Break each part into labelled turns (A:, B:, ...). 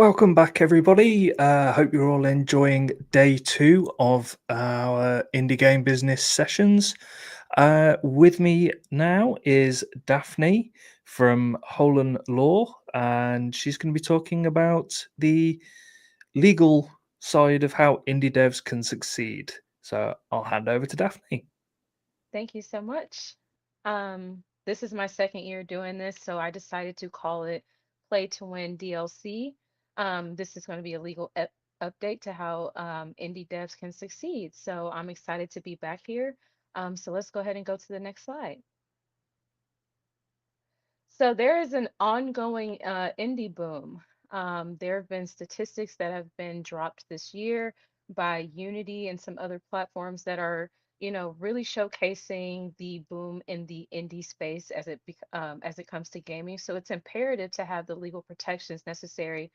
A: Welcome back, everybody. Hope you're all enjoying day two of our indie game business sessions. With me now is Daphne from Holan Law, and she's going to be talking about the legal side of how indie devs can succeed. So I'll hand over to Daphne.
B: Thank you so much. This is my second year doing this, so I decided to call it Play to Win DLC. This is going to be a legal update to how indie devs can succeed. So I'm excited to be back here. So let's go ahead and go to the next slide. So there is an ongoing indie boom. There have been statistics that have been dropped this year by Unity and some other platforms that are, really showcasing the boom in the indie space as it comes to gaming. So it's imperative to have the legal protections necessary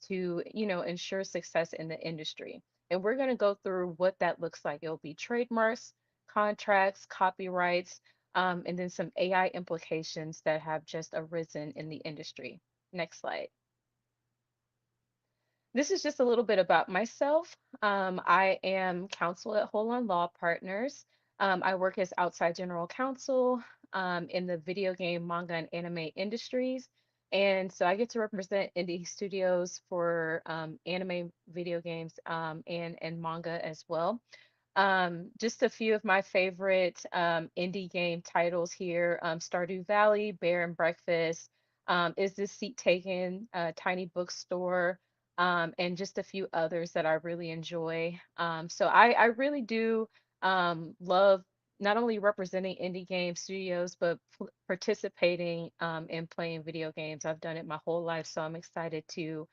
B: to, ensure success in the industry. And we're going to go through what that looks like. It'll be trademarks, contracts, copyrights, and then some AI implications that have just arisen in the industry. Next slide. This is just a little bit about myself. I am counsel at Hold Law Partners. I work as outside general counsel in the video game, manga, and anime industries. And so I get to represent indie studios for anime, video games, and manga as well. Just a few of my favorite indie game titles here: Stardew Valley, Bear and Breakfast, Is This Seat Taken, Tiny Bookstore, and just a few others that I really enjoy. So I really do love not only representing indie game studios, but participating in playing video games. I've done it my whole life, so I'm excited to,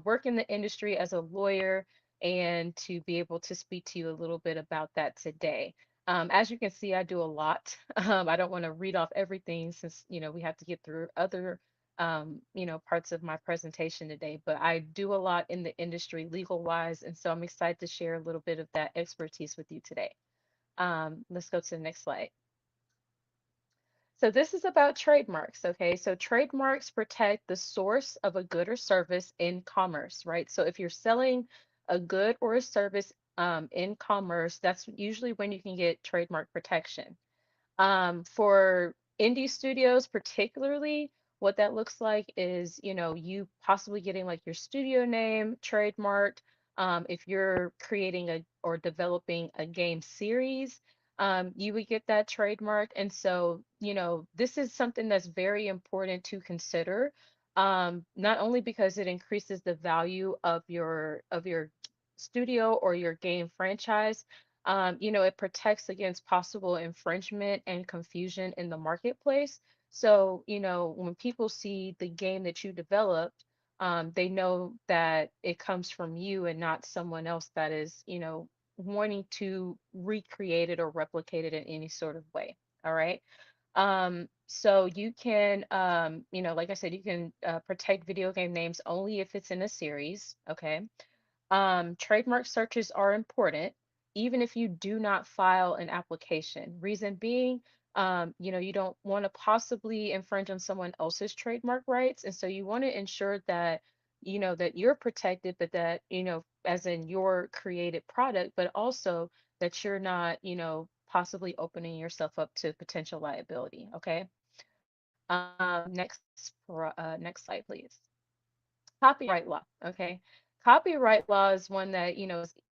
B: work in the industry as a lawyer and to be able to speak to you a little bit about that today. As you can see, I do a lot. I don't want to read off everything since, we have to get through other, parts of my presentation today, but I do a lot in the industry legal wise. And so I'm excited to share a little bit of that expertise with you today. Let's go to the next slide. So this is about trademarks, okay? So trademarks protect the source of a good or service in commerce, right? So if you're selling a good or a service in commerce, that's usually when you can get trademark protection. For indie studios, particularly, what that looks like is, you possibly getting like your studio name trademarked. If you're creating or developing a game series, you would get that trademark. And so, this is something that's very important to consider. Not only because it increases the value of your studio or your game franchise, it protects against possible infringement and confusion in the marketplace. So, when people see the game that you developed, they know that it comes from you and not someone else that is, wanting to recreate it or replicate it in any sort of way. All right. So you can, like I said, you can protect video game names only if it's in a series. Okay. Trademark searches are important, even if you do not file an application. Reason being, you don't want to possibly infringe on someone else's trademark rights. And so you want to ensure that, that you're protected, but that, as in your created product, but also that you're not, possibly opening yourself up to potential liability. Okay. Next slide, please. Copyright law. Okay. Copyright law is one that,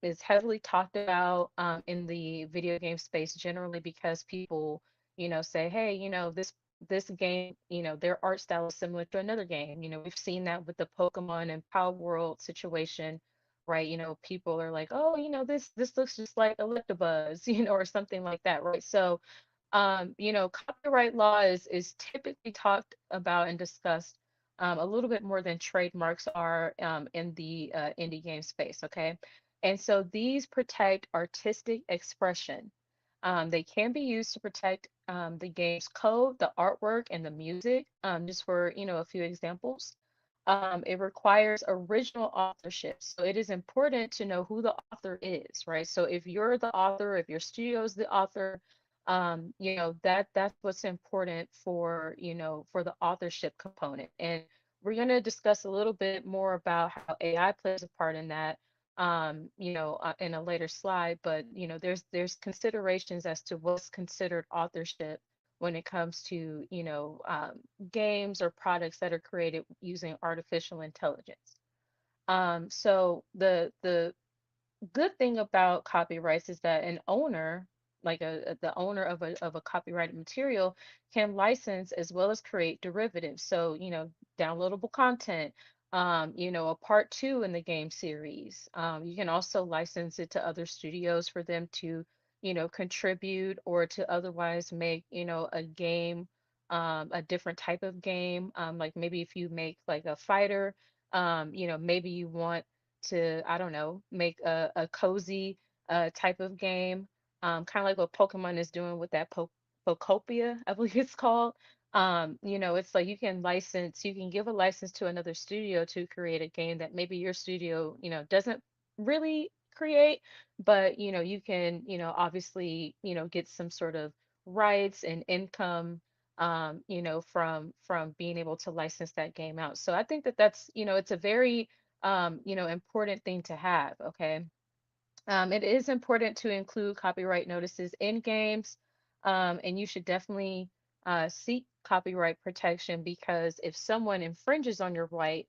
B: is heavily talked about in the video game space generally because people, say, hey, this game, their art style is similar to another game. We've seen that with the Pokemon and Power World situation, right? People are like, oh, this looks just like Electabuzz, or something like that, right? So, copyright law is typically talked about and discussed a little bit more than trademarks are in the indie game space, okay? And so these protect artistic expression. They can be used to protect the game's code, the artwork, and the music, just for, a few examples. It requires original authorship. So it is important to know who the author is, right? So if you're the author, if your studio is the author, that's what's important for, for the authorship component. And we're going to discuss a little bit more about how AI plays a part in that, in a later slide. But there's considerations as to what's considered authorship when it comes to games or products that are created using artificial intelligence. So the good thing about copyrights is that an owner, like the owner of a copyrighted material, can license as well as create derivatives. So, downloadable content, a part two in the game series. You can also license it to other studios for them to, contribute or to otherwise make, a game, a different type of game. Like maybe if you make like a fighter, maybe you want to, I don't know, make a cozy type of game, kind of like what Pokemon is doing with that Pokopia, I believe it's called. It's like you can give a license to another studio to create a game that maybe your studio, doesn't really create, but you can, obviously, get some sort of rights and income from being able to license that game out. So I think that that's, it's a very important thing to have. Okay. It is important to include copyright notices in games, and you should definitely seek copyright protection because if someone infringes on your right,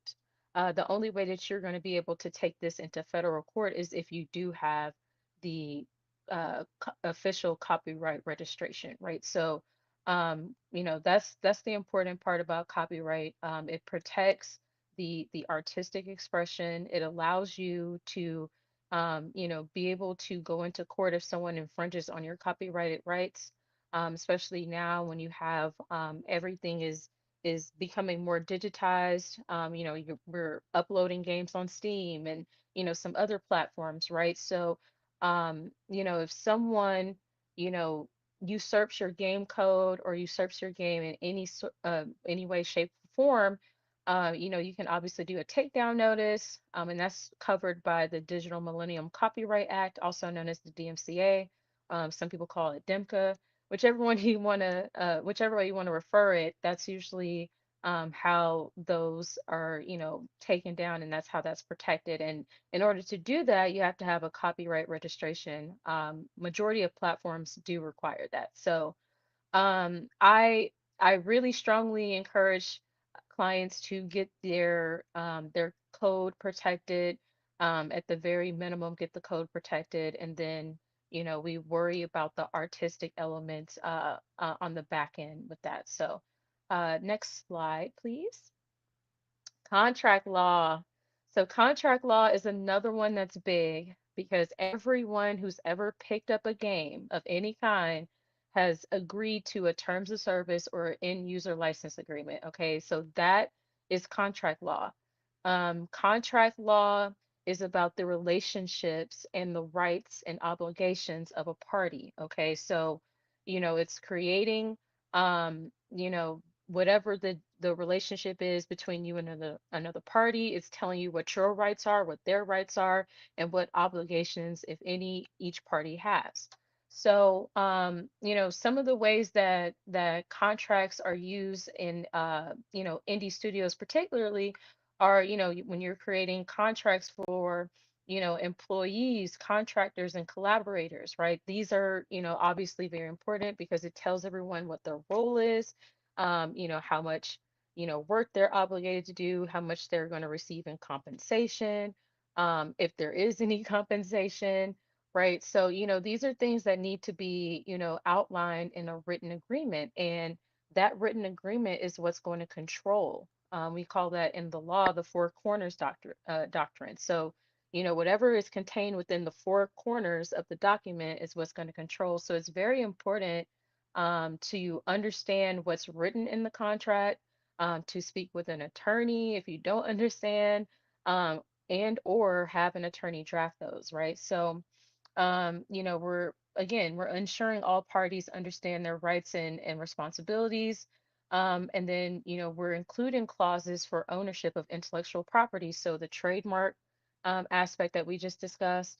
B: the only way that you're going to be able to take this into federal court is if you do have the official copyright registration, right? So, that's the important part about copyright. It protects the artistic expression. It allows you to be able to go into court if someone infringes on your copyrighted rights, especially now when you have everything is becoming more digitized. We're uploading games on Steam and some other platforms, right? So, if someone you know usurps your game code or usurps your game in any way, shape, or form, you can obviously do a takedown notice, and that's covered by the Digital Millennium Copyright Act, also known as the DMCA. Some people call it DMCA. Whichever way you want to refer it, that's usually how those are, taken down, and that's how that's protected. And in order to do that, you have to have a copyright registration. Majority of platforms do require that. So I really strongly encourage clients to get their code protected. At the very minimum, get the code protected, and then we worry about the artistic elements on the back end with that. So, next slide, please. Contract law. So, contract law is another one that's big because everyone who's ever picked up a game of any kind has agreed to a terms of service or end user license agreement. Okay, so that is contract law. Contract law is about the relationships and the rights and obligations of a party. Okay, so it's creating whatever the relationship is between you and another party. It's telling you what your rights are, what their rights are, and what obligations, if any, each party has. So, some of the ways that contracts are used in, indie studios, particularly, are, when you're creating contracts for, employees, contractors, and collaborators, right? These are, obviously very important because it tells everyone what their role is, how much, work they're obligated to do, how much they're going to receive in compensation, if there is any compensation, right? So, these are things that need to be, outlined in a written agreement. And that written agreement is what's going to control. We call that in the law the four corners doctrine. So, whatever is contained within the four corners of the document is what's going to control. So it's very important to understand what's written in the contract, to speak with an attorney if you don't understand, and or have an attorney draft those, right? So, we're ensuring all parties understand their rights and responsibilities. And then, we're including clauses for ownership of intellectual property. So the trademark aspect that we just discussed,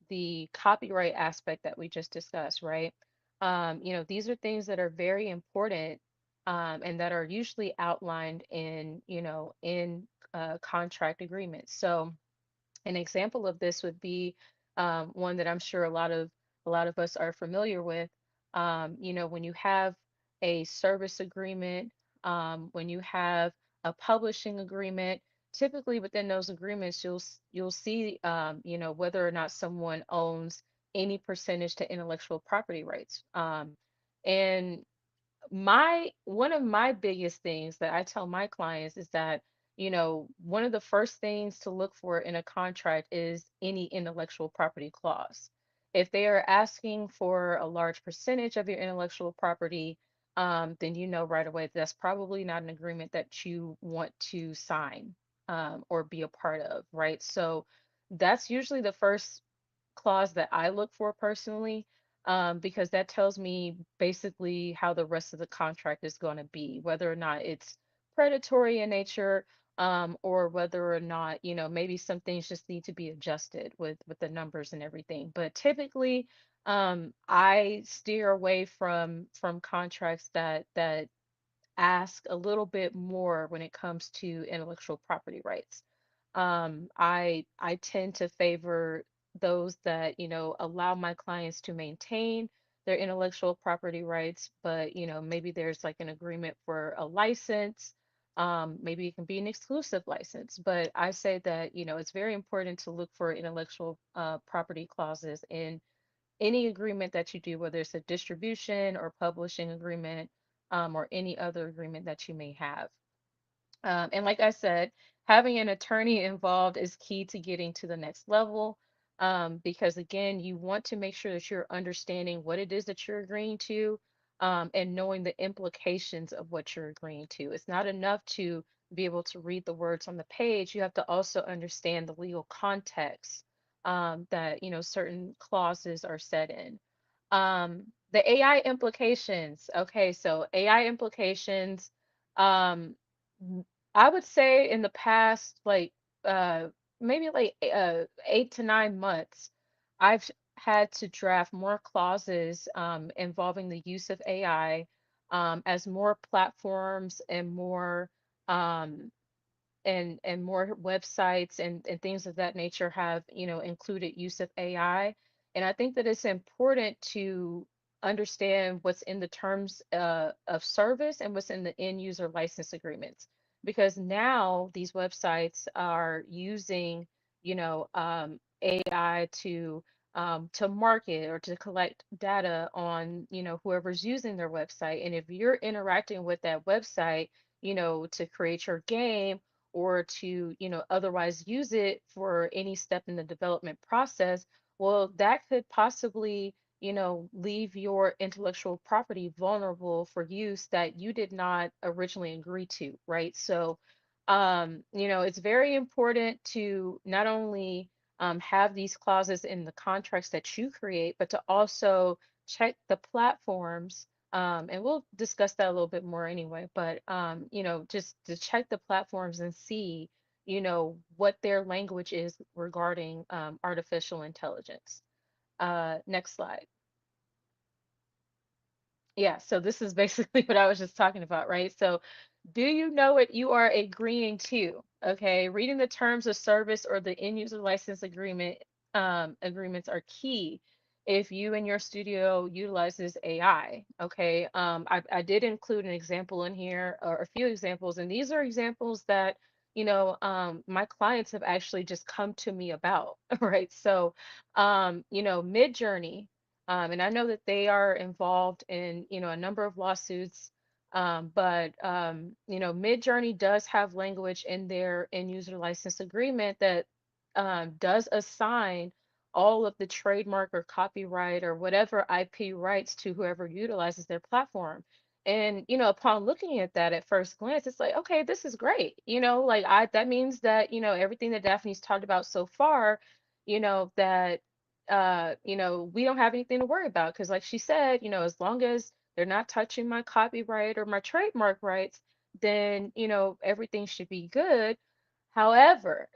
B: the copyright aspect that we just discussed, right? These are things that are very important. and that are usually outlined in, in contract agreements. So an example of this would be one that I'm sure a lot of us are familiar with. When you have a service agreement, when you have a publishing agreement, typically within those agreements, you'll see, whether or not someone owns any percentage to intellectual property rights. And my one of my biggest things that I tell my clients is that, one of the first things to look for in a contract is any intellectual property clause. If they are asking for a large percentage of your intellectual property, then you know right away that's probably not an agreement that you want to sign, or be a part of, right? So that's usually the first clause that I look for personally, because that tells me basically how the rest of the contract is going to be, whether or not it's predatory in nature, or whether or not, maybe some things just need to be adjusted with the numbers and everything. But typically, I steer away from contracts that ask a little bit more when it comes to intellectual property rights. I tend to favor those that, allow my clients to maintain their intellectual property rights, but, maybe there's like an agreement for a license. Maybe it can be an exclusive license, but I say that, it's very important to look for intellectual property clauses in any agreement that you do, whether it's a distribution or publishing agreement, or any other agreement that you may have. And like I said, having an attorney involved is key to getting to the next level. Because again, you want to make sure that you're understanding what it is that you're agreeing to, and knowing the implications of what you're agreeing to. It's not enough to be able to read the words on the page. You have to also understand the legal context, that, certain clauses are set in. The AI implications. Okay, so AI implications. Um, I would say in the past, like, maybe like 8 to 9 months, I've had to draft more clauses, involving the use of AI, as more platforms and um, more websites and things of that nature have, included use of AI. And I think that it's important to understand what's in the terms of service and what's in the end user license agreements, because now these websites are using, AI to market or to collect data on, whoever's using their website. And if you're interacting with that website, to create your game, or to, otherwise use it for any step in the development process, well, that could possibly, leave your intellectual property vulnerable for use that you did not originally agree to, right? So, it's very important to not only have these clauses in the contracts that you create, but to also check the platforms, and we'll discuss that a little bit more anyway, but just to check the platforms and see, what their language is regarding artificial intelligence. Next slide. Yeah, so this is basically what I was just talking about, right? So, do you know what you are agreeing to? Okay, reading the terms of service or the end user license agreements are key if you and your studio utilizes AI. Okay, I did include an example in here, or a few examples, and these are examples that, my clients have actually just come to me about, right? So, Midjourney, and I know that they are involved in, a number of lawsuits. But Midjourney does have language in their end user license agreement that does assign all of the trademark or copyright or whatever IP rights to whoever utilizes their platform. And upon looking at that at first glance, it's like, okay, this is great. Like, I that means that, everything that Daphne's talked about so far, that we don't have anything to worry about, because like she said, as long as they're not touching my copyright or my trademark rights, then, everything should be good. However,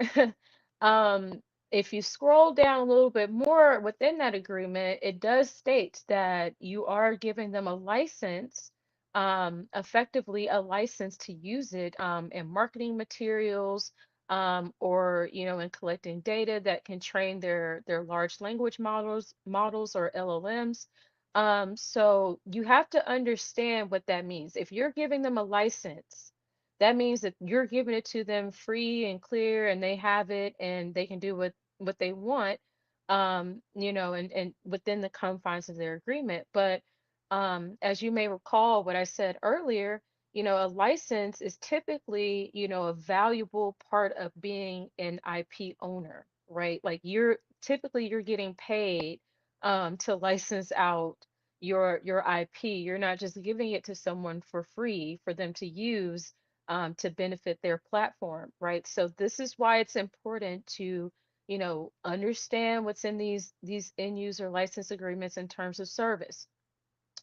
B: um, if you scroll down a little bit more within that agreement, it does state that you are giving them a license, effectively a license to use it in marketing materials, or in collecting data that can train their large language models or LLMs. So you have to understand what that means. If you're giving them a license, that means that you're giving it to them free and clear, and they have it and they can do what they want, and within the confines of their agreement. But as you may recall, what I said earlier, a license is typically, a valuable part of being an IP owner, right? Like you're getting paid to license out your IP. You're not just giving it to someone for free for them to use to benefit their platform, right? So this is why it's important to, understand what's in these end user license agreements in terms of service.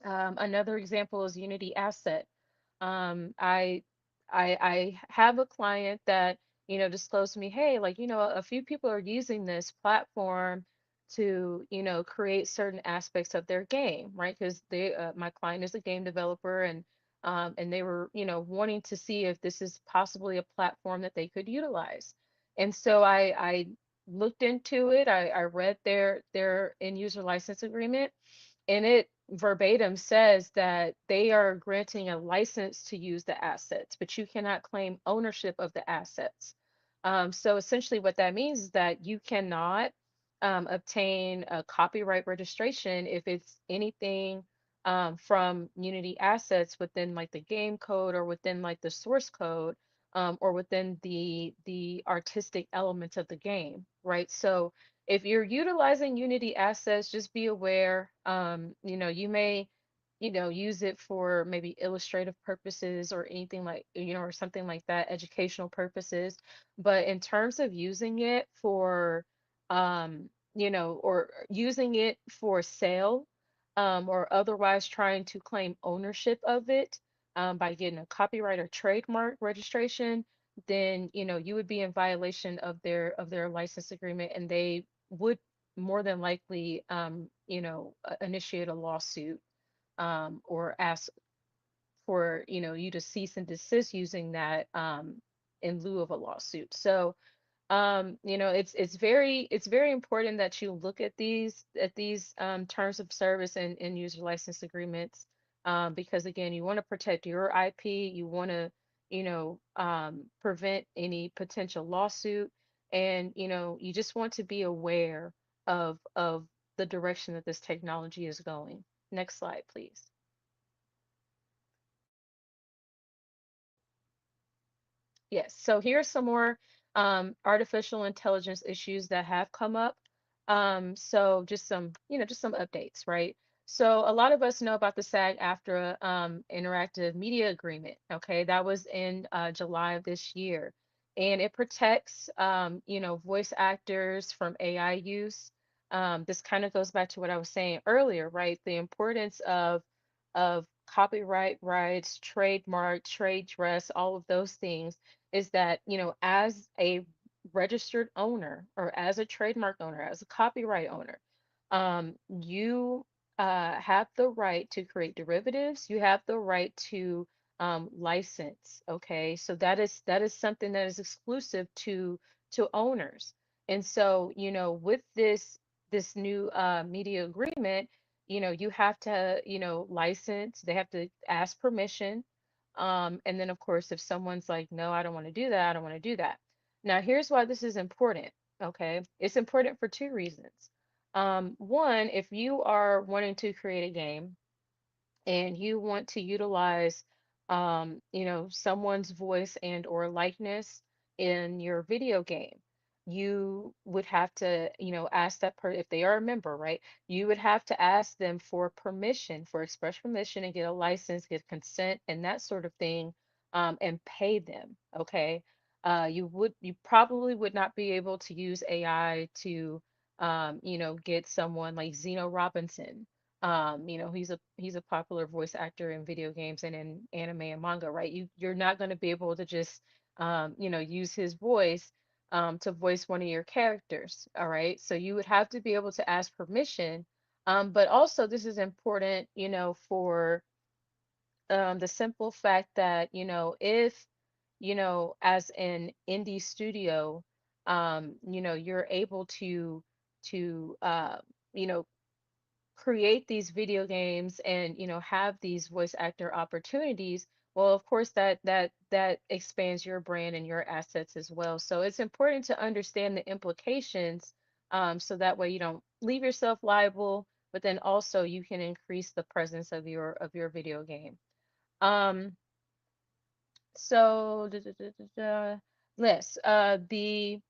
B: Another example is Unity Asset. Um, I, I have a client that, disclosed to me, hey, like, a few people are using this platform to, create certain aspects of their game, right? Because my client is a game developer, and they were, wanting to see if this is possibly a platform that they could utilize. And so I looked into it. I read their end user license agreement, and it verbatim says that they are granting a license to use the assets, but you cannot claim ownership of the assets. So essentially, what that means is that you cannot obtain a copyright registration if it's anything from Unity assets within like the game code or within like the source code, or within the artistic elements of the game, right? So if you're utilizing Unity assets, just be aware, you may, use it for maybe illustrative purposes or anything like, or something like that, educational purposes. But in terms of using it for, or using it for sale, or otherwise trying to claim ownership of it, by getting a copyright or trademark registration, then you would be in violation of their license agreement, and they would more than likely initiate a lawsuit, or ask for you to cease and desist using that, in lieu of a lawsuit. So it's very important that you look at these terms of service and user license agreements, because again, you want to protect your IP, you want to prevent any potential lawsuit, and you just want to be aware of the direction that this technology is going. Next slide, please. Yes, so here's some more artificial intelligence issues that have come up. So just some updates, right? So a lot of us know about the SAG-AFTRA interactive media agreement. Okay, that was in July of this year, and it protects voice actors from AI use. This kind of goes back to what I was saying earlier, right? The importance of copyright rights, trademark, trade dress, all of those things, is that, as a registered owner or as a trademark owner, as a copyright owner, you have the right to create derivatives. You have the right to license. Okay, so that is something that is exclusive to owners. And so, with this new media agreement, you have to, license. They have to ask permission, and then, of course, if someone's like, no, I don't want to do that, I don't want to do that. Now, here's why this is important. Okay. It's important for two reasons. One, if you are wanting to create a game and you want to utilize, someone's voice and or likeness in your video game, you would have to, ask if they are a member, right? You would have to ask them for permission, for express permission, and get a license, get consent, and that sort of thing, and pay them. Okay. You probably would not be able to use AI to, get someone like Zeno Robinson. He's a popular voice actor in video games and in anime and manga, right? You're not going to be able to just use his voice to voice one of your characters. All right. So you would have to be able to ask permission. But also this is important, the simple fact that, if, as an indie studio, you're able to you know, create these video games and have these voice actor opportunities, well, of course that expands your brand and your assets as well. So it's important to understand the implications, so that way you don't leave yourself liable, but then also you can increase the presence of your video game. um so yes, the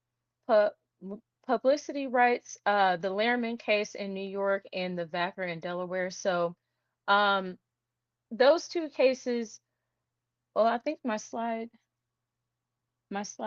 B: pu- publicity rights, the Lehrman case in New York and the Vacker in Delaware. So, um, those two cases. Well, I think my slide must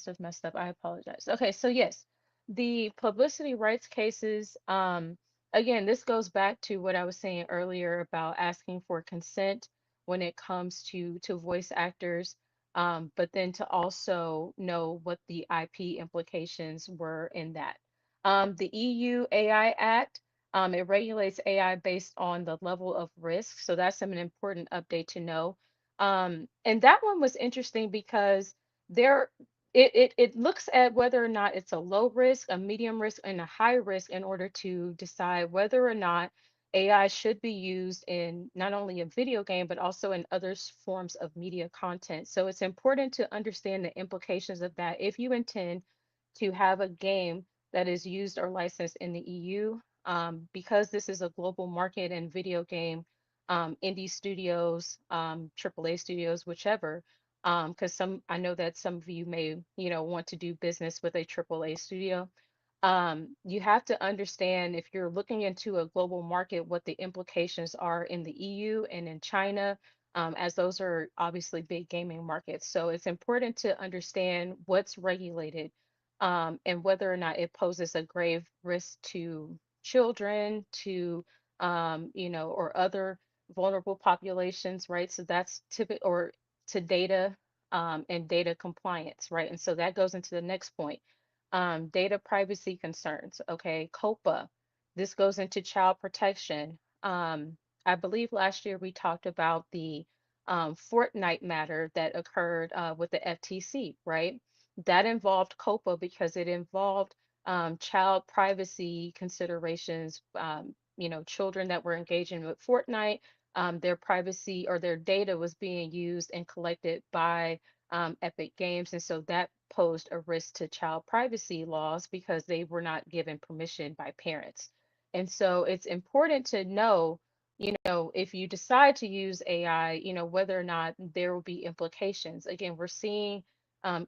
B: have messed up. I apologize. Okay, so yes, the publicity rights cases, again, this goes back to what I was saying earlier about asking for consent when it comes to voice actors, but then to also know what the IP implications were in that. The EU AI Act, it regulates AI based on the level of risk, so that's an important update to know. And that one was interesting because there it looks at whether or not it's a low risk, a medium risk, and a high risk in order to decide whether or not AI should be used in not only a video game but also in other forms of media content. So it's important to understand the implications of that if you intend to have a game that is used or licensed in the EU. Because this is a global market and video game, indie studios, AAA studios, whichever, because some I know that some of you may, want to do business with a AAA studio. You have to understand if you're looking into a global market, what the implications are in the EU and in China, as those are obviously big gaming markets. So it's important to understand what's regulated, and whether or not it poses a grave risk to children, or other vulnerable populations, right? So that's typical, or to data, and data compliance, right? And so that goes into the next point, data privacy concerns. Okay, COPA. This goes into child protection. I believe last year we talked about the Fortnite matter that occurred with the FTC, right? That involved COPA because it involved child privacy considerations. Children that were engaging with Fortnite, their privacy or their data was being used and collected by Epic Games. And so that posed a risk to child privacy laws because they were not given permission by parents. And so it's important to know, if you decide to use AI, whether or not there will be implications. Again, we're seeing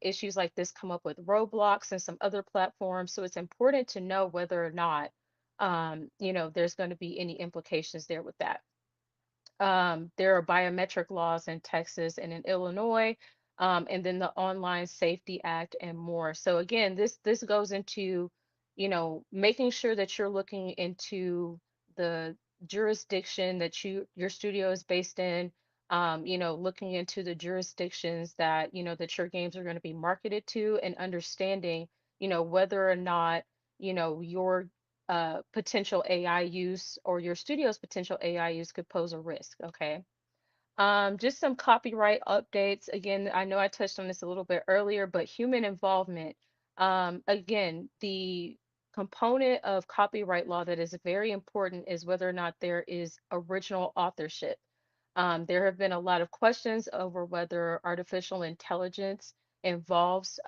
B: issues like this come up with Roblox and some other platforms. So it's important to know whether or not, there's going to be any implications there with that. There are biometric laws in Texas and in Illinois, and then the Online Safety Act and more. So again, this goes into, making sure that you're looking into the jurisdiction that your studio is based in, looking into the jurisdictions that, that your games are going to be marketed to, and understanding, whether or not, your potential AI use or your studio's potential AI use could pose a risk. Okay. Just some copyright updates. Again, I know I touched on this a little bit earlier, but human involvement. Again, the component of copyright law that is very important is whether or not there is original authorship. There have been a lot of questions over whether artificial intelligence involves,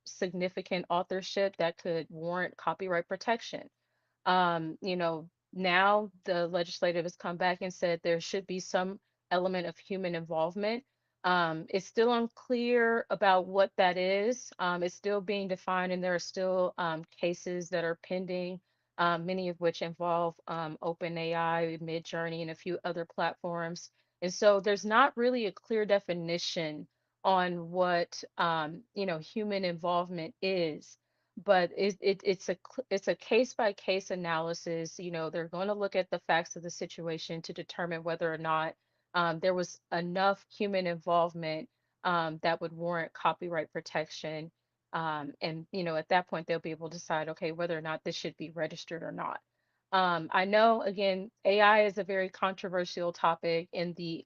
B: significant authorship that could warrant copyright protection. Now the legislative has come back and said there should be some element of human involvement. It's still unclear about what that is. It's still being defined, and there are still cases that are pending, many of which involve OpenAI, Midjourney, and a few other platforms. And so there's not really a clear definition on what, human involvement is, but it's a case by case analysis. They're going to look at the facts of the situation to determine whether or not there was enough human involvement that would warrant copyright protection. And at that point they'll be able to decide, okay, whether or not this should be registered or not. I know, again, AI is a very controversial topic in the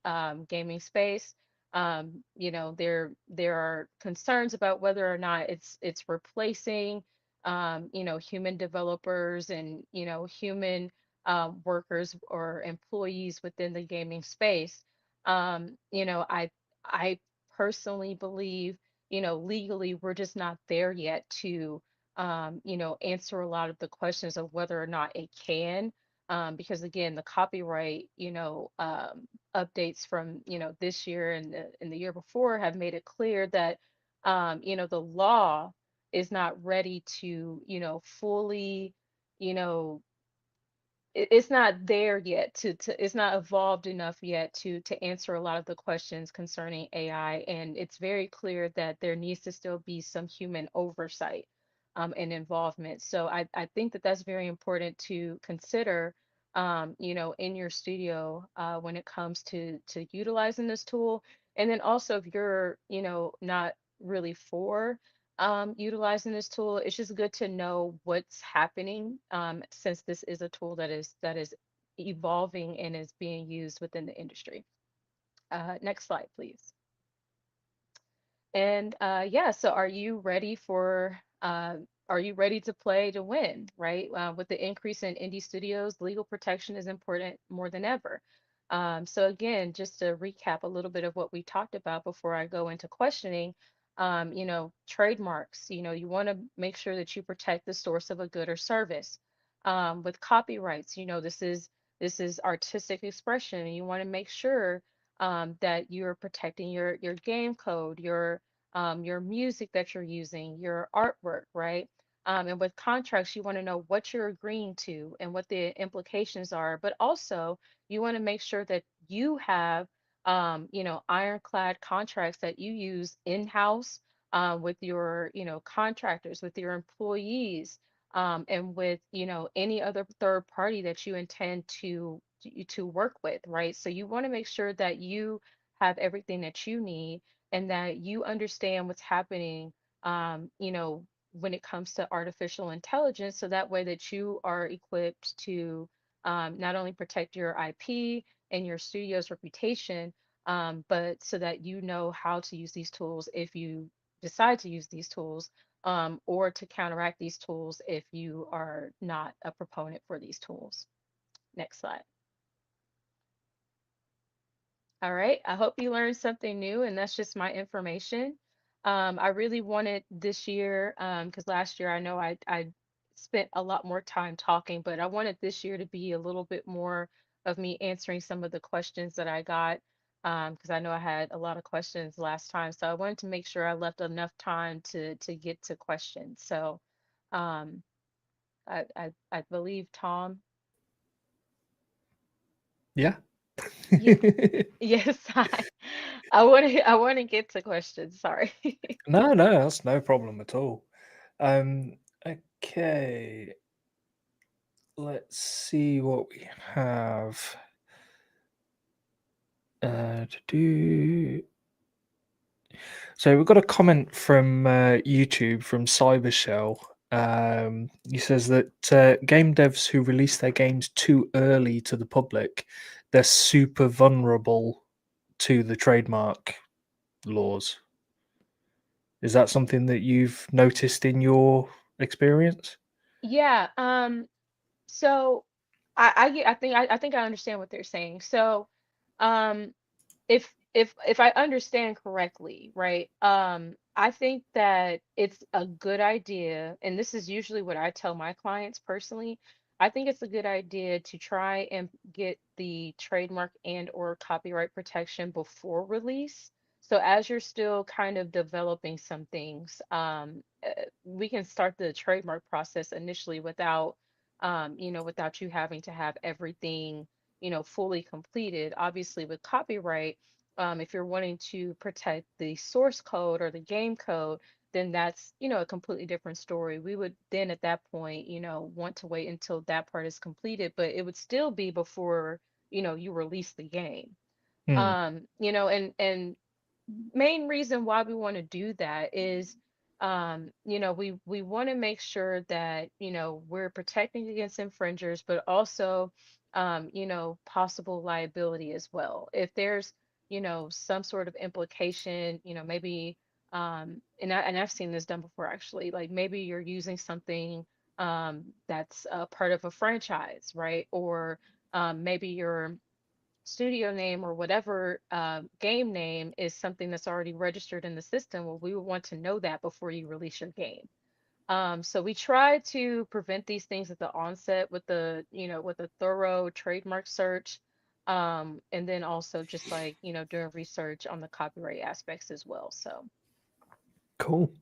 B: gaming space. There are concerns about whether or not it's replacing, human developers and human workers or employees within the gaming space. I personally believe, legally, we're just not there yet to answer a lot of the questions of whether or not it can. Because again, the copyright, updates from, this year and the year before have made it clear that, the law is not ready to, fully, you know, it's not there yet to it's not evolved enough yet to answer a lot of the questions concerning AI, and it's very clear that there needs to still be some human oversight and involvement. So I think that that's very important to consider, in your studio when it comes to utilizing this tool. And then also if you're, not really for utilizing this tool, it's just good to know what's happening, since this is a tool that is evolving and is being used within the industry. Next slide, please. And yeah, so are you ready to play to win, right? With the increase in indie studios, legal protection is important more than ever. So again, just to recap a little bit of what we talked about before I go into questioning, trademarks, you want to make sure that you protect the source of a good or service. With copyrights, this is artistic expression, and you want to make sure that you're protecting your game code, your music that you're using, your artwork, right? And with contracts, you want to know what you're agreeing to and what the implications are, but also you want to make sure that you have, ironclad contracts that you use in-house, with your, contractors, with your employees, and with, any other third party that you intend to work with, right? So you want to make sure that you have everything that you need and that you understand what's happening, when it comes to artificial intelligence, so that way that you are equipped to, not only protect your IP and your studio's reputation, but so that you know how to use these tools if you decide to use these tools, or to counteract these tools if you are not a proponent for these tools. Next slide. All right. I hope you learned something new, and that's just my information. I really wanted this year, because last year I know I spent a lot more time talking, but I wanted this year to be a little bit more of me answering some of the questions that I got, because I know I had a lot of questions last time. So I wanted to make sure I left enough time to get to questions. So, um, I believe Tom.
A: Yeah.
B: Yeah. Yes, I want to get to questions. Sorry.
A: No, no, that's no problem at all. Um, okay, let's see what we have. To do. So we've got a comment from YouTube from Cybershell. He says that game devs who release their games too early to the public, they're super vulnerable to the trademark laws. Is that something that you've noticed in your experience?
B: Yeah, so I think I understand what they're saying. So, um if I understand correctly, right? I think that it's a good idea, and this is usually what I tell my clients personally. I think it's a good idea to try and get the trademark and or copyright protection before release. So as you're still kind of developing some things, we can start the trademark process initially without you having to have everything, fully completed. Obviously, with copyright, if you're wanting to protect the source code or the game code, then that's, a completely different story. We would then at that point, want to wait until that part is completed, but it would still be before, you release the game.
A: Hmm.
B: And main reason why we want to do that is, we want to make sure that, we're protecting against infringers, but also, possible liability as well. If there's, some sort of implication, maybe, and I've seen this done before actually, like maybe you're using something that's a part of a franchise, right? Or maybe your studio name or whatever game name is something that's already registered in the system. Well, we would want to know that before you release your game. So we try to prevent these things at the onset with with a thorough trademark search. And then also just like, doing research on the copyright aspects as well. So,
A: Cool.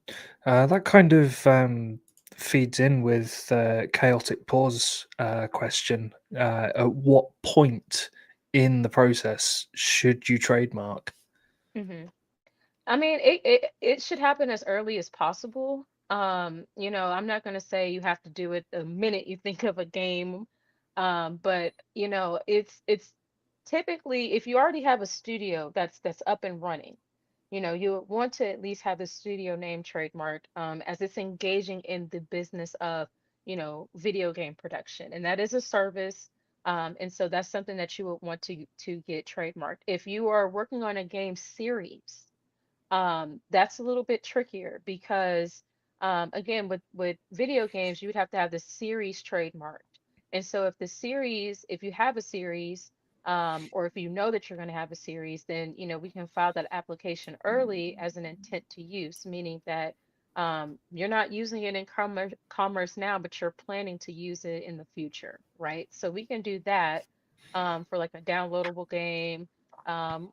A: That kind of feeds in with chaotic pause question. At what point in the process should you trademark?
B: mhm. I mean, it should happen as early as possible. I'm not going to say you have to do it the minute you think of a game. But it's typically if you already have a studio that's up and running, you want to at least have the studio name trademarked, as it's engaging in the business of, video game production. And that is a service. And so that's something that you would want to get trademarked. If you are working on a game series, that's a little bit trickier because, again, with video games, you would have to have the series trademarked. And so if you have a series, or if you know that you're going to have a series, then we can file that application early as an intent to use, meaning that you're not using it in commerce now, but you're planning to use it in the future, right? So we can do that for like a downloadable game,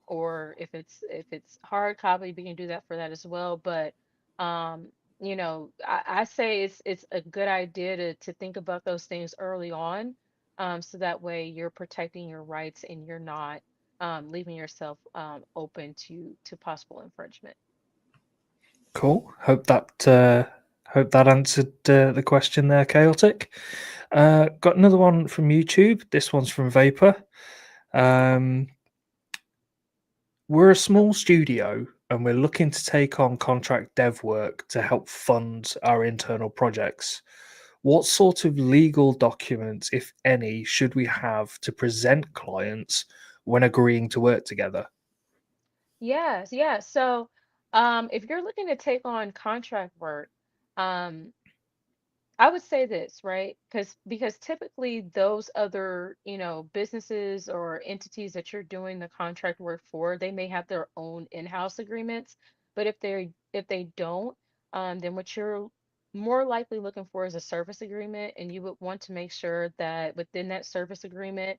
B: or if it's hard copy, we can do that for that as well. But I say it's a good idea to think about those things early on, so that way you're protecting your rights and you're not leaving yourself open to possible infringement.
A: Cool. Hope that answered the question there, chaotic. Got another one from YouTube. This one's from Vapor. Um, we're a small studio and we're looking to take on contract dev work to help fund our internal projects. What sort of legal documents, if any, should we have to present clients when agreeing to work together?
B: Yes, yeah. So, if you're looking to take on contract work, um, I would say this, right? Because typically those other, businesses or entities that you're doing the contract work for, they may have their own in-house agreements. But if they don't, then what you're more likely looking for is a service agreement, and you would want to make sure that within that service agreement,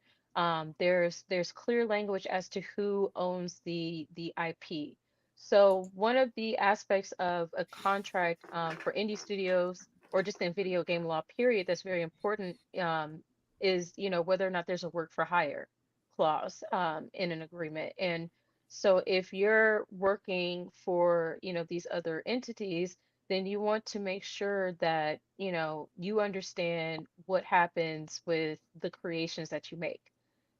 B: there's clear language as to who owns the IP. So one of the aspects of a contract, for indie studios or just in video game law, period, that's very important, is, whether or not there's a work for hire clause in an agreement. And so if you're working for, these other entities, then you want to make sure that, you understand what happens with the creations that you make.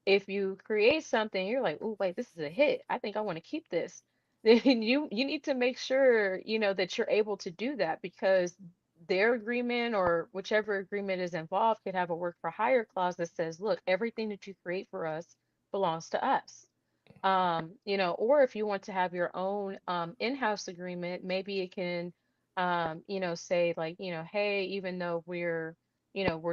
B: If you create something, you're like, oh, wait, this is a hit. I think I want to keep this. Then you need to make sure, that you're able to do that, because their agreement or whichever agreement is involved could have a work for hire clause that says, look, everything that you create for us belongs to us. Or if you want to have your own in-house agreement, maybe it can, say like, hey, even though we're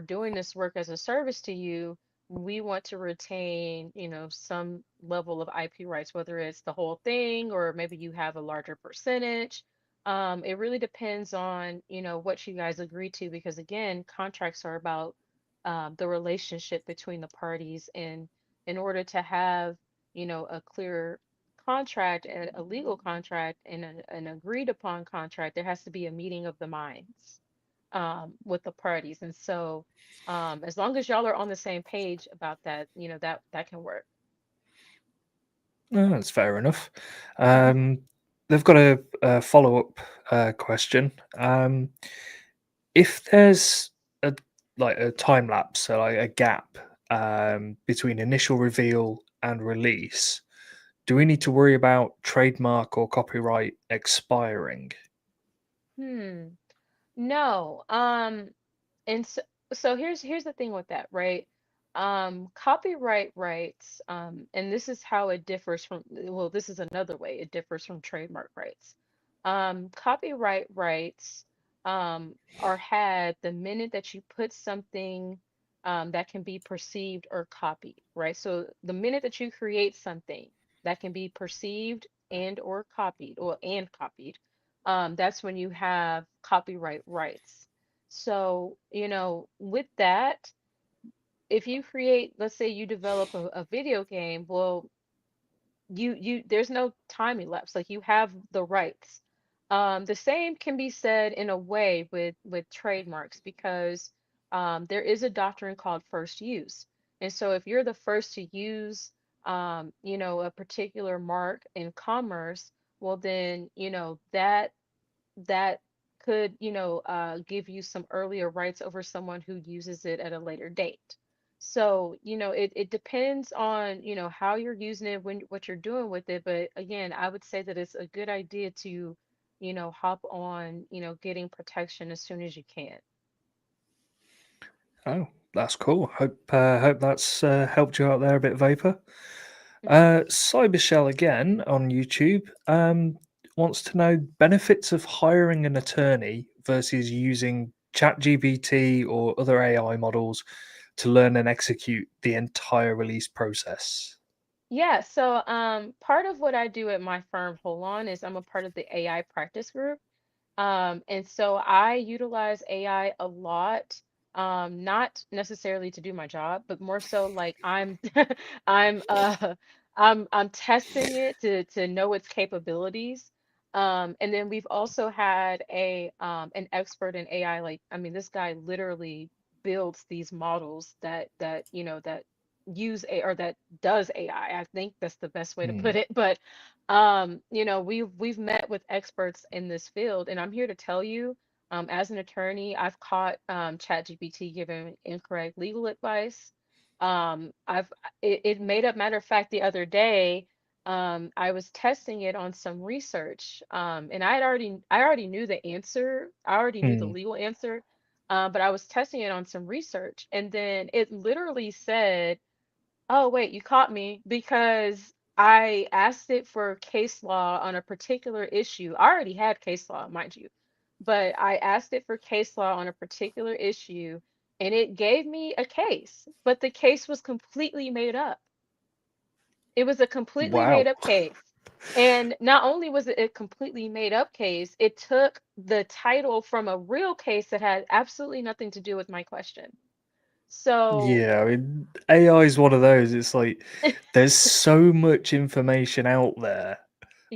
B: doing this work as a service to you, we want to retain, some level of IP rights, whether it's the whole thing or maybe you have a larger percentage. It really depends on, what you guys agree to, because again, contracts are about the relationship between the parties, and in order to have, a clear contract and a legal contract and an agreed upon contract, there has to be a meeting of the minds with the parties. And so, as long as y'all are on the same page about that, that can work.
A: No, that's fair enough.
B: Hmm.
A: They've got a follow-up question. If there's a a time lapse, so like a gap between initial reveal and release, do we need to worry about trademark or copyright expiring?
B: Hmm. No. And so here's the thing with that, right? Copyright rights, and this is how it differs from, well, this is another way it differs from trademark rights. Copyright rights are had the minute that you put something that can be perceived or copied, right? So the minute that you create something that can be perceived and copied, that's when you have copyright rights. So, with that, if you create, let's say you develop a video game, well, there's no time elapsed. Like you have the rights. The same can be said in a way with trademarks because there is a doctrine called first use. And so if you're the first to use a particular mark in commerce, well then, that could, give you some earlier rights over someone who uses it at a later date. So, it depends on, how you're using it, what you're doing with it. But again, I would say that it's a good idea to, hop on, getting protection as soon as you can.
A: Oh, that's cool. Hope that's helped you out there a bit, Vapor.
B: Hmm.
A: Cybershell again on YouTube wants to know benefits of hiring an attorney versus using ChatGPT or other AI models to learn and execute the entire release process.
B: Yeah, so part of what I do at my firm, Hold On, is I'm a part of the AI practice group. And so I utilize AI a lot, not necessarily to do my job, but more so like I'm I'm testing it to know its capabilities. And then we've also had an expert in AI, like I mean, this guy literally builds these models that use A or that does AI. I think that's the best way to
A: Hmm.
B: put it. But we've met with experts in this field, and I'm here to tell you, as an attorney, I've caught ChatGPT giving incorrect legal advice. I've it made up, matter of fact, the other day, I was testing it on some research, and I already knew the answer. I already knew the
A: Hmm.
B: legal answer, but I was testing it on some research, and then it literally said, "Oh, wait, you caught me because I asked it for case law on a particular issue. I already had case law, mind you, but I asked it for case law on a particular issue, and it gave me a case, but the case was completely made up. It was a completely made
A: Wow.
B: up case. And not only was it a completely made up case, it took the title from a real case that had absolutely nothing to do with my question. So,
A: Yeah, I mean, AI is one of those. It's like there's so much information out there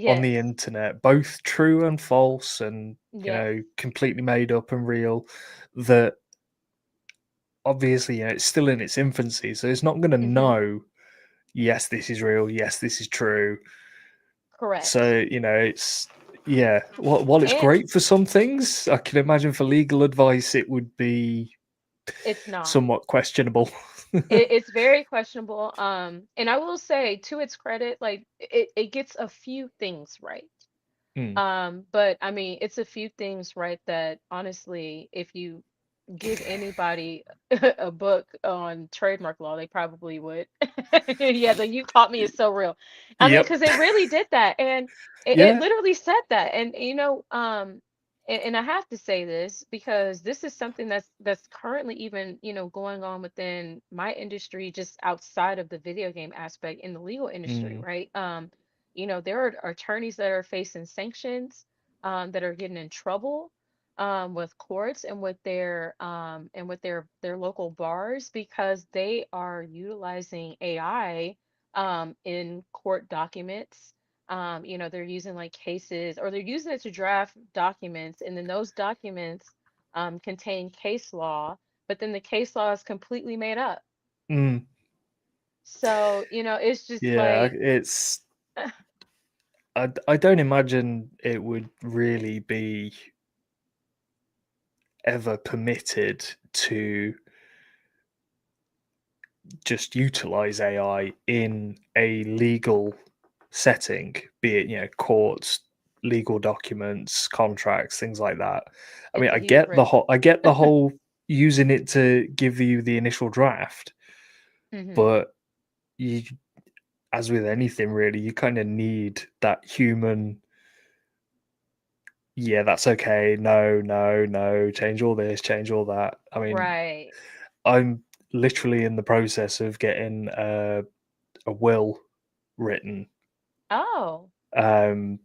A: on
B: yes,
A: the internet, both true and false, and
B: yes.
A: completely made up and real. That obviously, it's still in its infancy, so it's not going to
B: Hmm.
A: know. Yes, this is real. Yes, this is true.
B: Correct.
A: So it's yeah. While it's
B: And
A: great for some things, I can imagine for legal advice it would be
B: it's not.
A: somewhat questionable.
B: It's very questionable. And I will say, to its credit, like it gets a few things right.
A: Hmm.
B: But I mean, it's a few things right that honestly, if you give anybody a book on trademark law, they probably would. Yeah, the "you caught me" is so real. I mean,
A: Yep.
B: because it really did that, and it
A: Yeah.
B: literally said that. And and I have to say this because this is something that's currently even, going on within my industry, just outside of the video game aspect in the legal industry,
A: Mm.
B: right? There are attorneys that are facing sanctions, that are getting in trouble with courts and with their local bars because they are utilizing AI in court documents. They're using like cases, or they're using it to draft documents, and then those documents contain case law, but then the case law is completely made up.
A: Mm.
B: So, it's just
A: Yeah,
B: like,
A: it's I don't imagine it would really be ever permitted to just utilize AI in a legal setting, be it, courts, legal documents, contracts, things like that. I mean,
B: It's a huge risk.
A: I get the whole using it to give you the initial draft,
B: Hmm.
A: but you, as with anything really, you kind of need that human. Yeah, that's okay. No, no, no. Change all this, change all that. I mean,
B: Right.
A: I'm literally in the process of getting a will written.
B: Oh.
A: Um,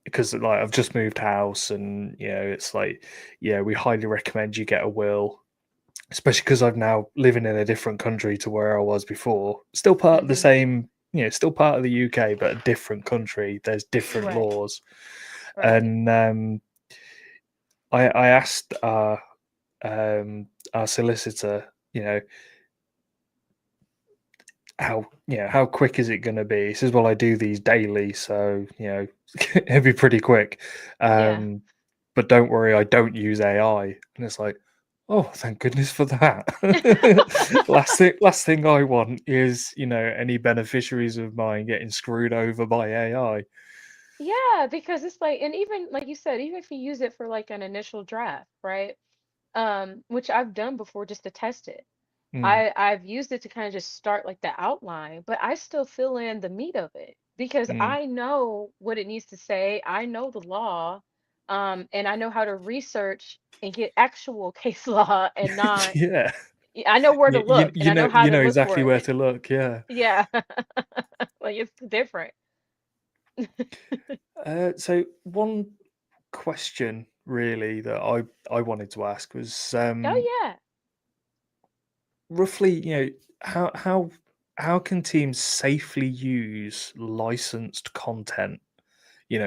A: because like I've just moved house, and it's like, yeah, we highly recommend you get a will, especially because I'm now living in a different country to where I was before. Still part of the
B: Hmm.
A: same, still part of the UK, but a different country. There's different
B: Right.
A: laws,
B: Right.
A: and I asked our solicitor, how quick is it going to be? He says, well, I do these daily, so it'll be pretty quick.
B: Yeah.
A: Um, but don't worry, I don't use AI. And it's like, oh, thank goodness for that. Last thing I want is any beneficiaries of mine getting screwed over by AI.
B: Yeah, because it's like, and even like you said, even if you use it for like an initial draft, right? Which I've done before just to test it.
A: Mm,
B: I've used it to kind of just start like the outline, but I still fill in the meat of it because
A: mm.
B: I know what it needs to say. I know the law, and I know how to research and get actual case law and not.
A: Yeah,
B: I know where to
A: you, you
B: look and
A: you
B: I know
A: know
B: how
A: you
B: to
A: know
B: look for
A: exactly where
B: it.
A: to look. Yeah.
B: Yeah, like it's different.
A: So one question really that I wanted to ask was,
B: Oh yeah.
A: roughly, how how how can teams safely use licensed content,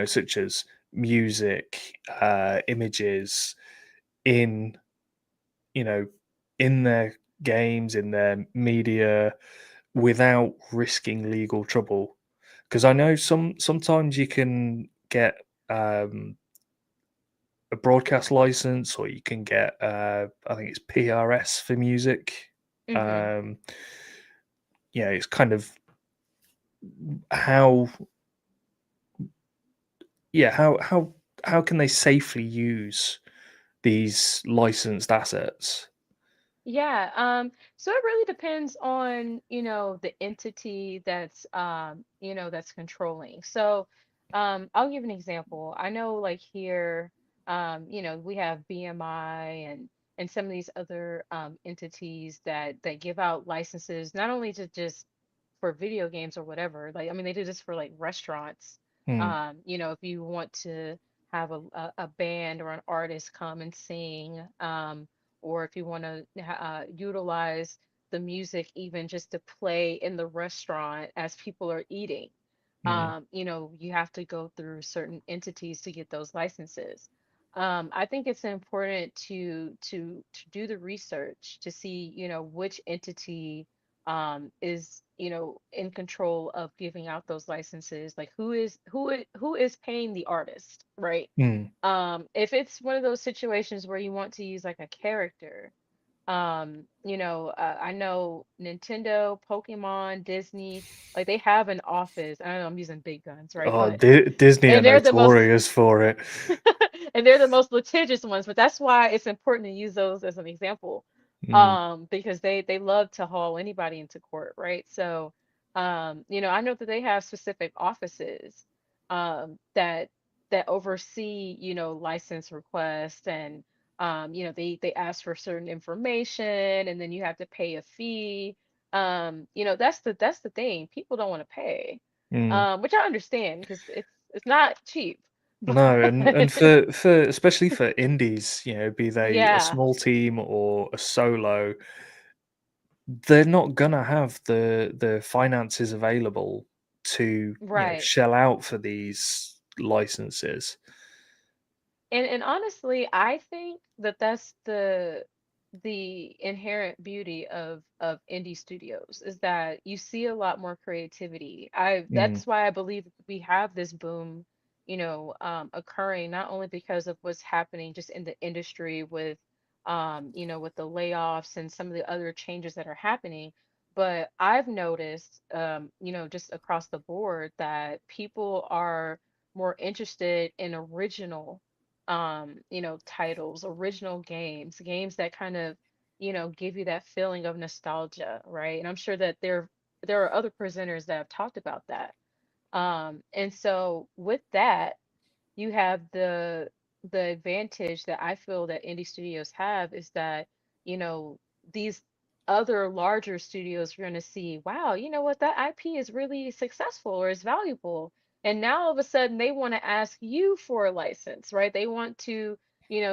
A: such as music, images, in you know in their games, in their media, without risking legal trouble? Because I know sometimes you can get um, a broadcast license, or you can get I think it's PRS for music.
B: Hmm.
A: Um, it's kind of how yeah how can they safely use these licensed assets?
B: Yeah, so it really depends on, the entity that's that's controlling. So, I'll give an example. I know like here, we have BMI and some of these other entities that give out licenses not only to just for video games or whatever. Like, I mean, they do this for like restaurants.
A: Hmm.
B: If you want to have a band or an artist come and sing, or if you want to utilize the music even just to play in the restaurant as people are eating.
A: Hmm.
B: You have to go through certain entities to get those licenses. I think it's important to do the research to see, which entity is, in control of giving out those licenses. Like who is paying the artist, right?
A: Hmm.
B: If it's one of those situations where you want to use like a character, I know Nintendo, Pokemon, Disney, like they have an office. I know I'm using big guns, right?
A: Oh,
B: But
A: Disney are
B: and they're the most
A: notorious for it.
B: and they're the most litigious ones, but that's why it's important to use those as an example.
A: Hmm.
B: Because they love to haul anybody into court, right? So, I know that they have specific offices that oversee, license requests and they ask for certain information and then you have to pay a fee. That's the thing. People don't want to pay.
A: Hmm.
B: Which I understand because it's not cheap.
A: No, and
B: But
A: for especially for indies, be they a
B: yeah,
A: small team or a solo, they're not gonna have the finances available to,
B: right.
A: shell out for these licenses.
B: And honestly, I think that that's the inherent beauty of indie studios is that you see a lot more creativity. I
A: Mm,
B: That's why I believe that we have this boom, occurring not only because of what's happening just in the industry with with the layoffs and some of the other changes that are happening, but I've noticed just across the board that people are more interested in original, titles, original games that kind of, give you that feeling of nostalgia, right? And I'm sure that there are other presenters that have talked about that. And so with that, you have the advantage that I feel that indie studios have is that, you know, these other larger studios are going to see, wow, you know what, that IP is really successful or is valuable. And now all of a sudden they want to ask you for a license, right? They want to,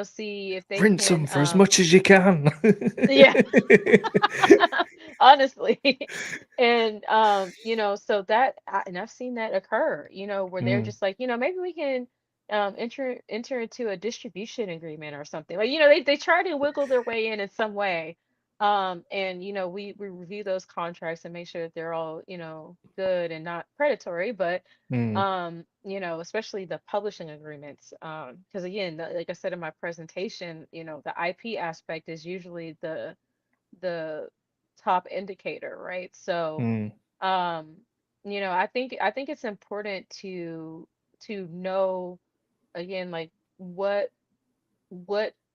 B: see if they
A: Rinse them
B: can,
A: for as much as you can.
B: yeah, honestly. And so and I've seen that occur, where they're
A: Mm,
B: just like, maybe we can enter into a distribution agreement or something. Like, they try to wiggle their way in some way. And we review those contracts and make sure that they're all, good and not predatory, but
A: mm,
B: especially the publishing agreements. Because again, like I said in my presentation, the IP aspect is usually the top indicator, right? So,
A: mm.
B: um, I think it's important to know again, like what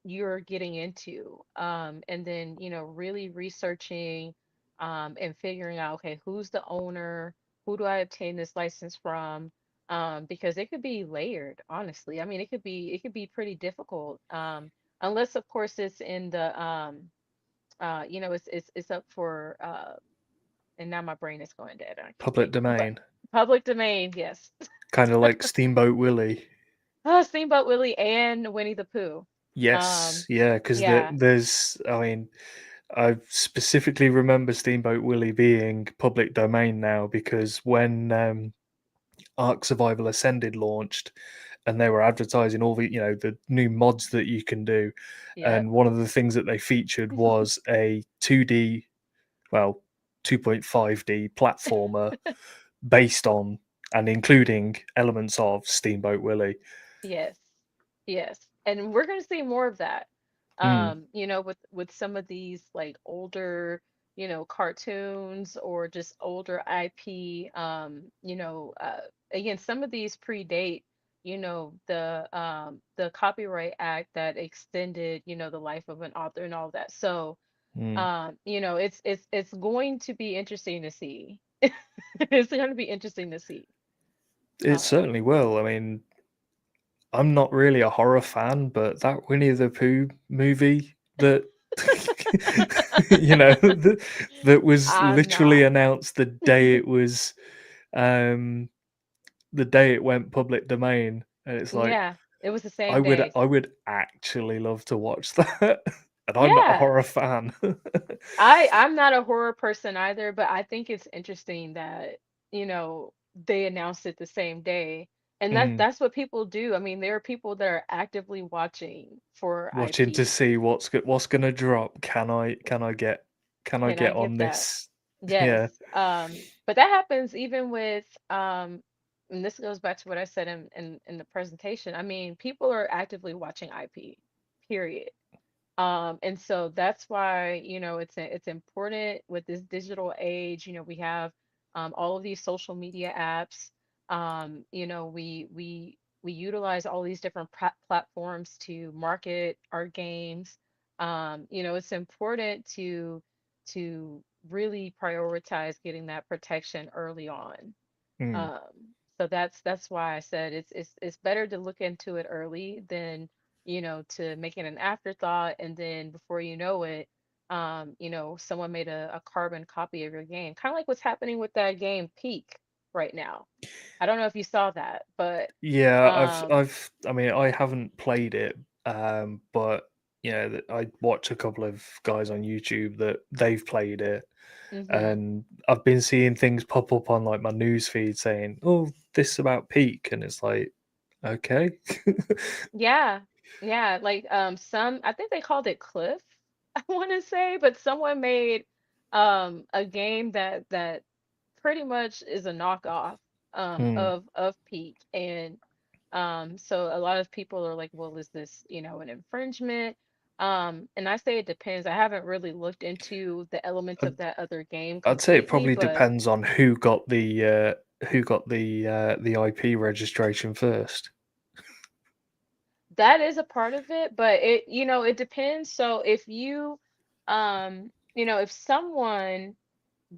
B: you're getting into, and then really researching, and figuring out, okay, who's the owner, who do I obtain this license from, because it could be layered, honestly. I mean, it could be pretty difficult, unless of course it's in the it's up for and now my brain is going dead. I can't
A: Public
B: think. But
A: domain.
B: public domain, yes.
A: Kind of like Steamboat Willie.
B: Steamboat Willie and Winnie the Pooh.
A: Yes,
B: Um,
A: yeah, because
B: yeah,
A: there's, I mean, I specifically remember Steamboat Willie being public domain now because when Ark Survival Ascended launched and they were advertising all the, the new mods that you can do,
B: yep.
A: and one of the things that they featured was a 2D, well, 2.5D platformer based on and including elements of Steamboat Willie.
B: Yes, yes. And we're going to see more of that.
A: Mm,
B: With some of these like older, cartoons or just older IP, again, some of these predate, the Copyright Act that extended, the life of an author and all that. So,
A: mm.
B: it's going to be interesting to see. It's going to be interesting to see.
A: It
B: Um,
A: certainly will. I mean, I'm not really a horror fan, but that Winnie the Pooh movie that that was
B: I'm
A: literally
B: not.
A: announced um the day it went public domain, and it's like
B: Yeah, it was the
A: I
B: same
A: would
B: day.
A: I would actually love to watch that, and I'm not a
B: Yeah.
A: horror fan.
B: I'm not a horror person either, but I think it's interesting that, they announced it the same day. And that's
A: Mm,
B: that's what people do. I mean, there are people that are actively watching for
A: watching to
B: IP.
A: see what's gonna drop. Can I
B: Can I
A: get
B: get
A: on
B: that?
A: this?
B: Yes.
A: Yeah.
B: But that happens even with and this goes back to what I said in the presentation. I mean, people are actively watching IP, period. And so that's why, it's important with this digital age. We have all of these social media apps. We utilize all these different platforms to market our games. It's important to really prioritize getting that protection early on.
A: Mm.
B: Um, so that's why I said it's better to look into it early than, to make it an afterthought, and then before you know it, someone made a carbon copy of your game. Kind of like what's happening with that game Peak right now. I don't know if you saw that, but
A: Yeah,
B: um,
A: I mean, I haven't played it, but I watch a couple of guys on YouTube that they've played it,
B: mhm.
A: and I've been seeing things pop up on like my news feed saying, "Oh, this about Peak," and it's like, okay.
B: Yeah, yeah, like some I think they called it Cliff, I want to say, but someone made a game that pretty much is a knockoff
A: Hmm.
B: of Peak. And so a lot of people are like, well, is this, an infringement? And I say it depends. I haven't really looked into the elements
A: I'd,
B: of that other game
A: I'd say it
B: completely,
A: probably
B: but
A: depends on who got who got the IP registration first.
B: That is a part of it, but it depends. So if someone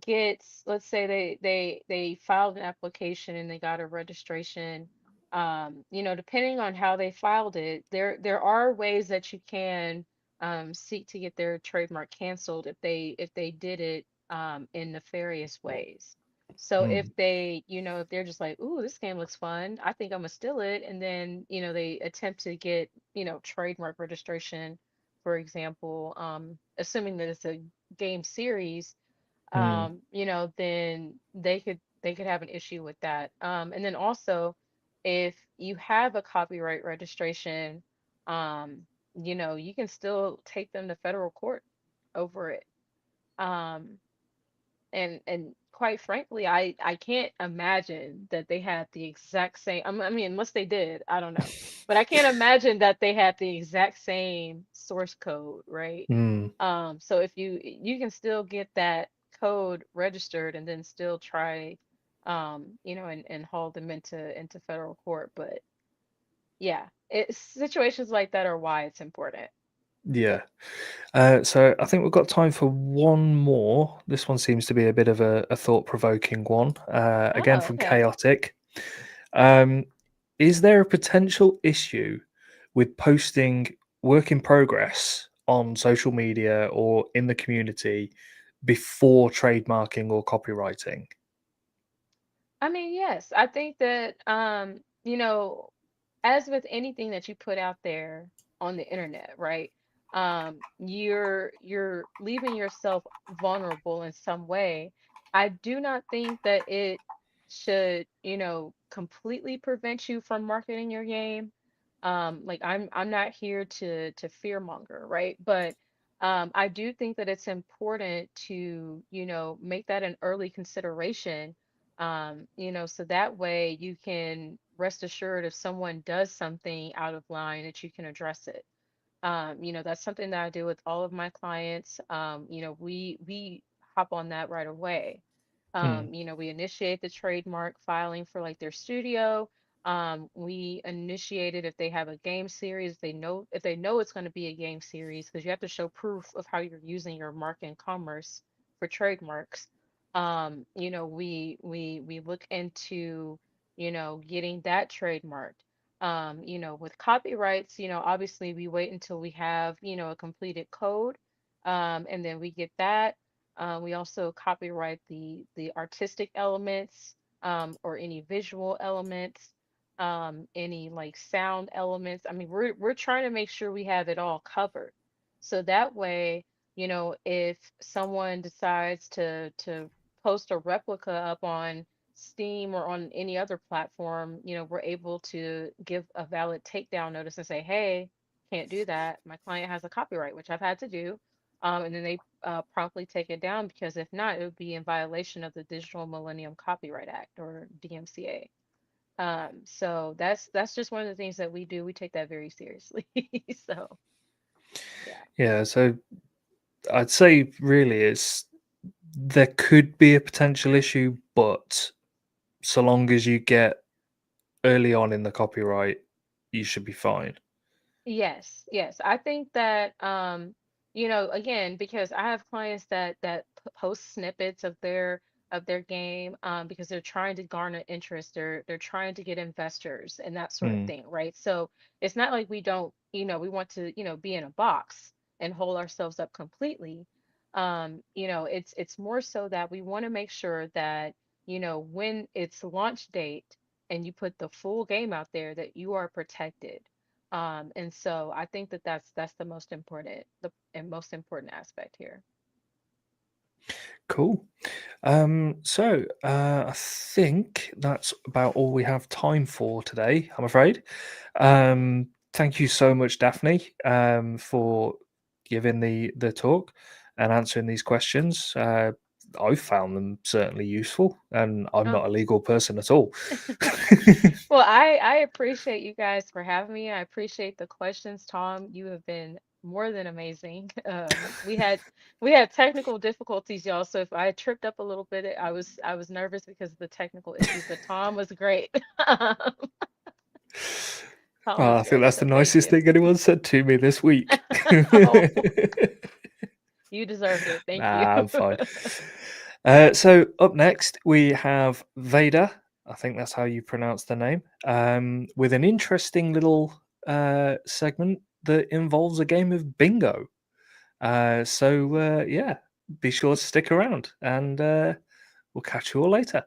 B: gets, let's say they filed an application and they got a registration, depending on how they filed it, there are ways that you can seek to get their trademark canceled if they did it in nefarious ways. So if
A: Mm,
B: if they're just like, ooh, this game looks fun, I think I'm gonna steal it, and then they attempt to get trademark registration, for example, assuming that it's a game series,
A: mm,
B: then they could have an issue with that. And then also, if you have a copyright registration, you can still take them to federal court over it. Um, and quite frankly, I can't imagine that they had the exact same. I mean, unless they did, I don't know. But I can't imagine that they had the exact same source code, right?
A: mm.
B: So if you can still get that code registered and then still try, and haul them into federal court. But yeah, situations like that are why it's important.
A: Yeah. So I think we've got time for one more. This one seems to be a bit of a thought-provoking one. Again
B: Oh,
A: from
B: okay.
A: Chaotic. Um, is there a potential issue with posting work in progress on social media or in the community before trademarking or copywriting?
B: I mean, yes, I think that as with anything that you put out there on the internet, right? You're leaving yourself vulnerable in some way. I do not think that it should, completely prevent you from marketing your game. Like I'm not here to fear monger, right? But I do think that it's important to, make that an early consideration, so that way you can rest assured if someone does something out of line that you can address it. That's something that I do with all of my clients. We hop on that right away.
A: Mm,
B: We initiate the trademark filing for like their studio. We initiate it if they have a game series. If they know it's going to be a game series, because you have to show proof of how you're using your mark in commerce for trademarks. We look into, getting that trademarked. With copyrights, obviously we wait until we have, a completed code, and then we get that. We also copyright the artistic elements, or any visual elements, any like sound elements. I mean, we're trying to make sure we have it all covered. So that way, if someone decides to post a replica up on Steam or on any other platform, we're able to give a valid takedown notice and say, hey, can't do that. My client has a copyright, which I've had to do. And then they promptly take it down, because if not, it would be in violation of the Digital Millennium Copyright Act, or DMCA. So that's just one of the things that we do. We take that very seriously. So yeah.
A: yeah, so I'd say really there could be a potential issue, but so long as you get early on in the copyright, you should be fine.
B: Yes, yes. I think that again, because I have clients that post snippets of their game, because they're trying to garner interest, they're trying to get investors and that sort of
A: Mm,
B: thing, right? So it's not like we don't, we want to, be in a box and hold ourselves up completely. It's more so that we want to make sure that, when it's launch date and you put the full game out there, that you are protected. And so I think that that's the most important aspect here.
A: cool. I think that's about all we have time for today, I'm afraid. Thank you so much, Daphne, for giving the talk and answering these questions. I found them certainly useful, and I'm
B: Oh,
A: not a legal person at all.
B: well, I appreciate you guys for having me. I appreciate the questions, Tom. You have been more than amazing. We had technical difficulties, y'all. So if I tripped up a little bit, I was nervous because of the technical issues. But Tom was great. Tom
A: Oh,
B: was
A: I think
B: great.
A: that's
B: So
A: the
B: thank
A: nicest
B: you.
A: thing anyone said to me this week.
B: Oh, you deserved it. Thank you.
A: Nah, I'm fine. So up next we have Vader. I think that's how you pronounce the name. With an interesting little segment that involves a game of bingo. So yeah, be sure to stick around, and we'll catch you all later.